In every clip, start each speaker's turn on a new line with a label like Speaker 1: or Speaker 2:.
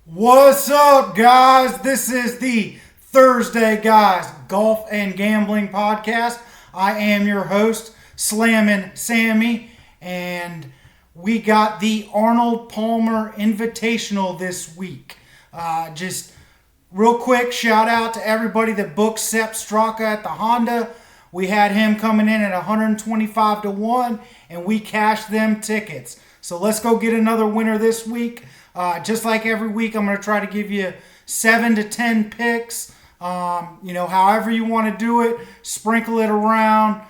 Speaker 1: What's up, guys? This is the Thursday Guys Golf and Gambling Podcast. I am your host, Slammin' Sammy, and we got the Arnold Palmer Invitational this week. Just real quick, shout out to everybody that booked Sepp Straka at the Honda. We had him coming in at 125 to 1, and we cashed them tickets. So let's go get another winner this week. Just like every week, I'm going to try to give you 7 to 10 picks. However you want to do it, sprinkle it around.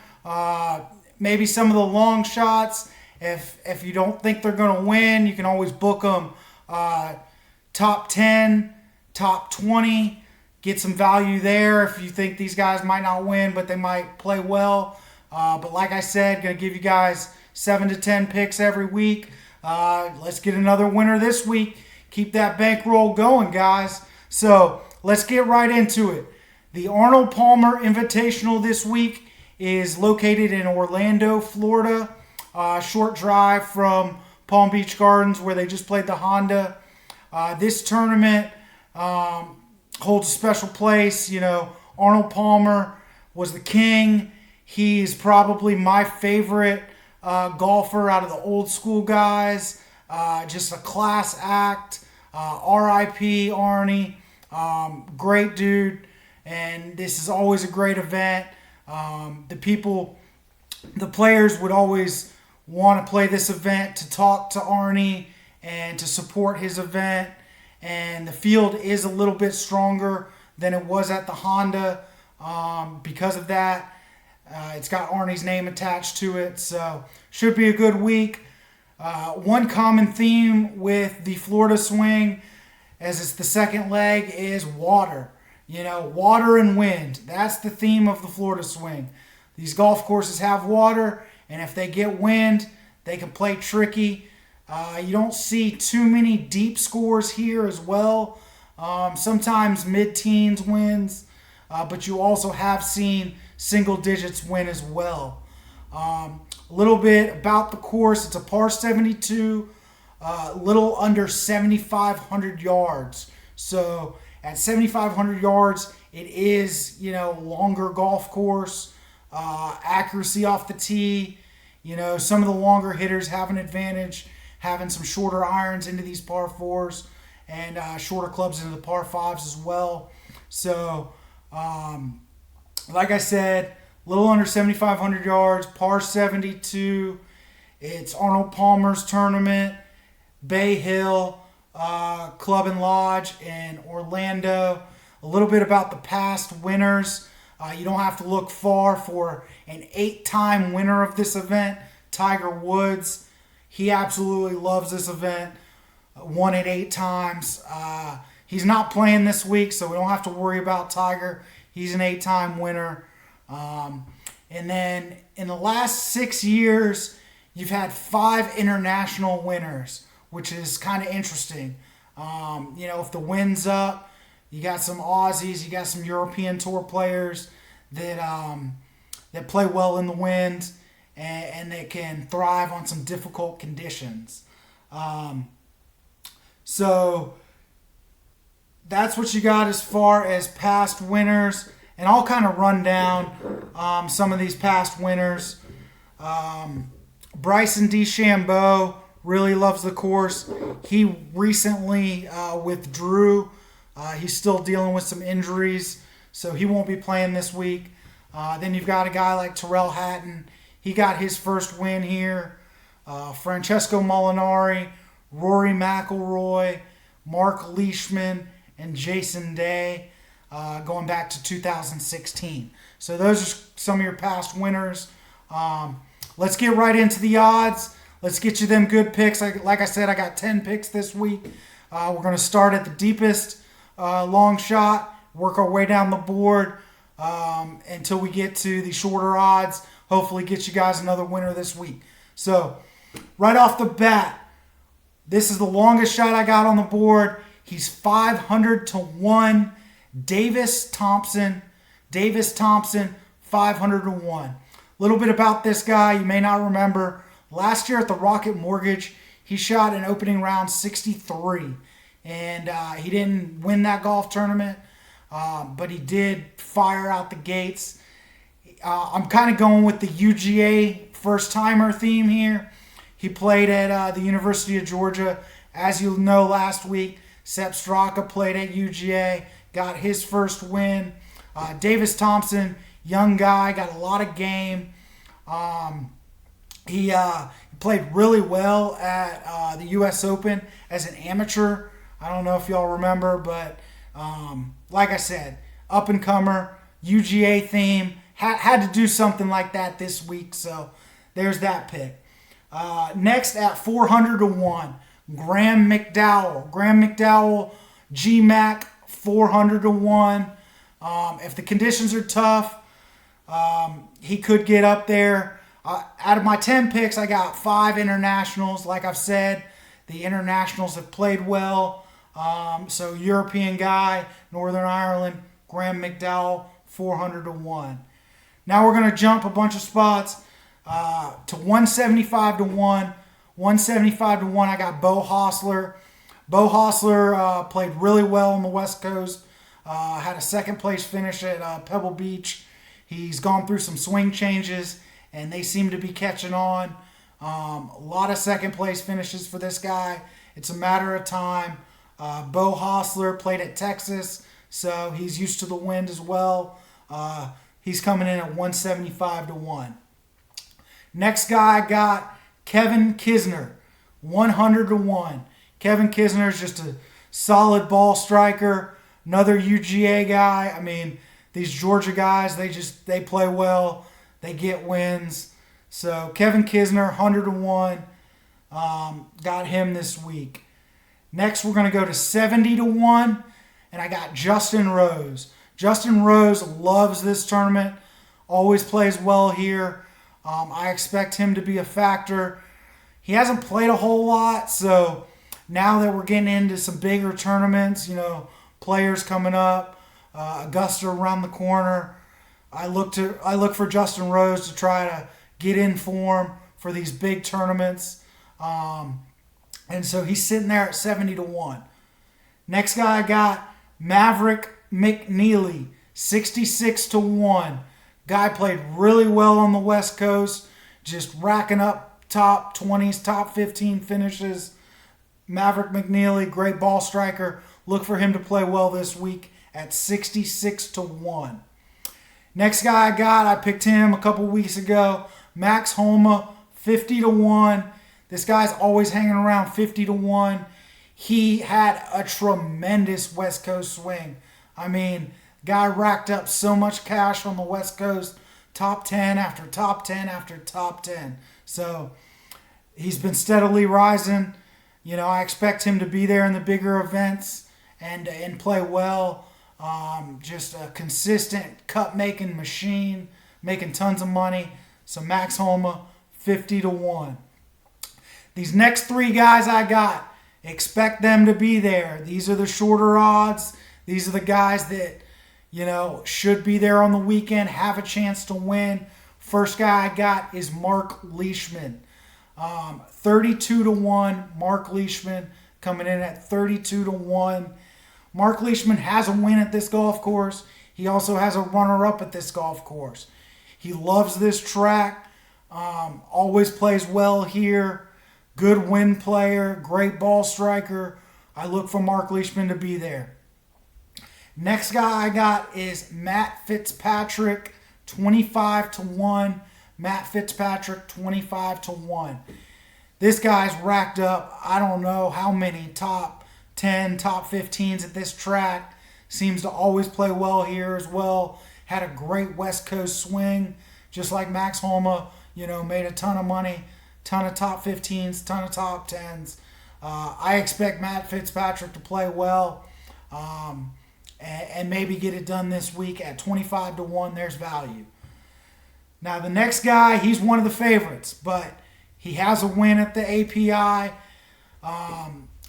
Speaker 1: Maybe some of the long shots. If you don't think they're going to win, you can always book them top 10, top 20. Get some value there if you think these guys might not win, but they might play well. But like I said, going to give you guys 7 to 10 picks every week. Let's get another winner this week. Keep that bankroll going, guys. So let's get right into it. The Arnold Palmer Invitational this week is located in Orlando, Florida. Short drive from Palm Beach Gardens where they just played the Honda. This tournament holds a special place. You know, Arnold Palmer was the king. He's probably my favorite golfer out of the old school guys. Just a class act. R.I.P. Arnie. Great dude. And this is always a great event. The players would always want to play this event to talk to Arnie and to support his event. And the field is a little bit stronger than it was at the Honda. Because of that, it's got Arnie's name attached to it, so should be a good week. One common theme with the Florida swing, as it's the second leg, is water. You know, water and wind. That's the theme of the Florida swing. These golf courses have water, and if they get wind, they can play tricky. You don't see too many deep scores here as well. Sometimes mid-teens wins, but you also have seen single digits win as well. A little bit about the course. It's a par 72, little under 7,500 yards. So at 7,500 yards, it is, longer golf course. Accuracy off the tee. Some of the longer hitters have an advantage having some shorter irons into these par 4s and shorter clubs into the par 5s as well. So, like I said, a little under 7,500 yards, par 72. It's Arnold Palmer's tournament, Bay Hill Club and Lodge in Orlando. A little bit about the past winners. You don't have to look far for an 8-time winner of this event, Tiger Woods. He absolutely loves this event. Won it 8 times. He's not playing this week, so we don't have to worry about Tiger. He's an 8-time winner. And then in the last 6 years, you've had 5 international winners, which is kind of interesting. If the wind's up, you got some Aussies, you got some European Tour players that play well in the wind and they can thrive on some difficult conditions. So that's what you got as far as past winners. And I'll kind of run down some of these past winners. Bryson DeChambeau really loves the course. He recently withdrew. He's still dealing with some injuries, so he won't be playing this week. Then you've got a guy like Tyrrell Hatton. He got his first win here. Francesco Molinari, Rory McIlroy, Mark Leishman, and Jason Day. Going back to 2016. So those are some of your past winners. Let's get right into the odds. Let's get you them good picks. Like I said, I got 10 picks this week. We're going to start at the deepest long shot, work our way down the board until we get to the shorter odds. Hopefully get you guys another winner this week. So right off the bat, this is the longest shot I got on the board. He's 500 to 1. Davis Thompson, 500 to 1. A little bit about this guy, you may not remember. Last year at the Rocket Mortgage, he shot an opening round 63. and he didn't win that golf tournament, but he did fire out the gates. I'm kind of going with the UGA first-timer theme here. He played at the University of Georgia. As you know, last week, Sepp Straka played at UGA, got his first win. Davis Thompson, young guy, got a lot of game. He played really well at the U.S. Open as an amateur. I don't know if y'all remember, but like I said, up-and-comer, UGA theme. Had to do something like that this week, so there's that pick. Next at 400 to 1, Graham McDowell. Graham McDowell, GMAC, 400 to 1. If the conditions are tough, he could get up there. Out of my 10 picks, I got 5 internationals. Like I've said, the internationals have played well. So European guy, Northern Ireland, Graham McDowell, 400 to 1. Now we're going to jump a bunch of spots to 175 to 1. 175 to 1, I got Beau Hossler. Beau Hossler played really well on the West Coast. Had a second place finish at Pebble Beach. He's gone through some swing changes, and they seem to be catching on. A lot of second place finishes for this guy. It's a matter of time. Beau Hossler played at Texas, so he's used to the wind as well. He's coming in at 175 to 1. Next guy I got Kevin Kisner, 100 to 1. Kevin Kisner is just a solid ball striker. Another UGA guy. I mean, these Georgia guys, they play well. They get wins. So Kevin Kisner, 100 to 1. Got him this week. Next, we're going to go to 70 to 1. And I got Justin Rose. Justin Rose loves this tournament. Always plays well here. I expect him to be a factor. He hasn't played a whole lot, so now that we're getting into some bigger tournaments, players coming up, Augusta around the corner, I look for Justin Rose to try to get in form for these big tournaments. And so he's sitting there at 70 to 1. Next guy I got Maverick McNealy, 66 to 1. Guy played really well on the West Coast, just racking up top 20s, top 15 finishes. Maverick McNealy, great ball striker. Look for him to play well this week at 66 to 1. Next guy I picked him a couple weeks ago. Max Homa, 50 to 1. This guy's always hanging around 50 to 1. He had a tremendous West Coast swing. I mean, guy racked up so much cash on the West Coast. Top 10 after top 10 after top 10. So he's been steadily rising. I expect him to be there in the bigger events and play well. Just a consistent cut-making machine, making tons of money. So Max Homa, 50 to 1. These next 3 guys I got, expect them to be there. These are the shorter odds. These are the guys that, should be there on the weekend, have a chance to win. First guy I got is Mark Leishman. 32 to 1, Mark Leishman coming in at 32 to 1. Mark Leishman has a win at this golf course. He also has a runner-up at this golf course. He loves this track, always plays well here. Good win player, great ball striker. I look for Mark Leishman to be there. Next guy I got is Matt Fitzpatrick, 25 to 1. Matt Fitzpatrick, 25 to 1. This guy's racked up, I don't know how many top 10, top 15s at this track. Seems to always play well here as well. Had a great West Coast swing, just like Max Homa. Made a ton of money, ton of top 15s, ton of top 10s. I expect Matt Fitzpatrick to play well and maybe get it done this week at 25 to 1. There's value. Now, the next guy, he's one of the favorites, but he has a win at the API.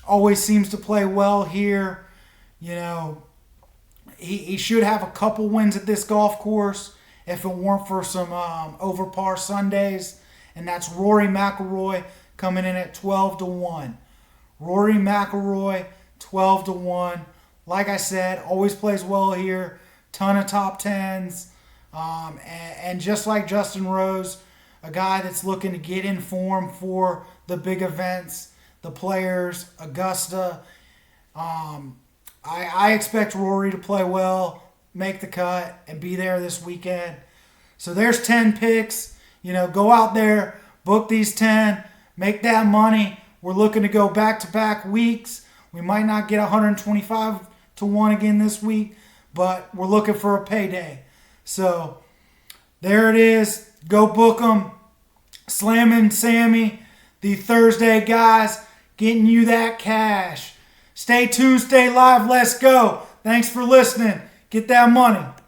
Speaker 1: Always seems to play well here. He should have a couple wins at this golf course if it weren't for some over par Sundays. And that's Rory McIlroy coming in at 12 to 1. Rory McIlroy, 12-1. Like I said, always plays well here. Ton of top tens. And just like Justin Rose, a guy that's looking to get in form for the big events, the Players, Augusta. I expect Rory to play well, make the cut, and be there this weekend. So there's 10 picks. Go out there, book these 10, make that money. We're looking to go back-to-back weeks. We might not get 125-1 again this week, but we're looking for a payday. So there it is. Go book them. Slamming Sammy, the Thursday guys, getting you that cash. Stay tuned, stay live, let's go. Thanks for listening. Get that money.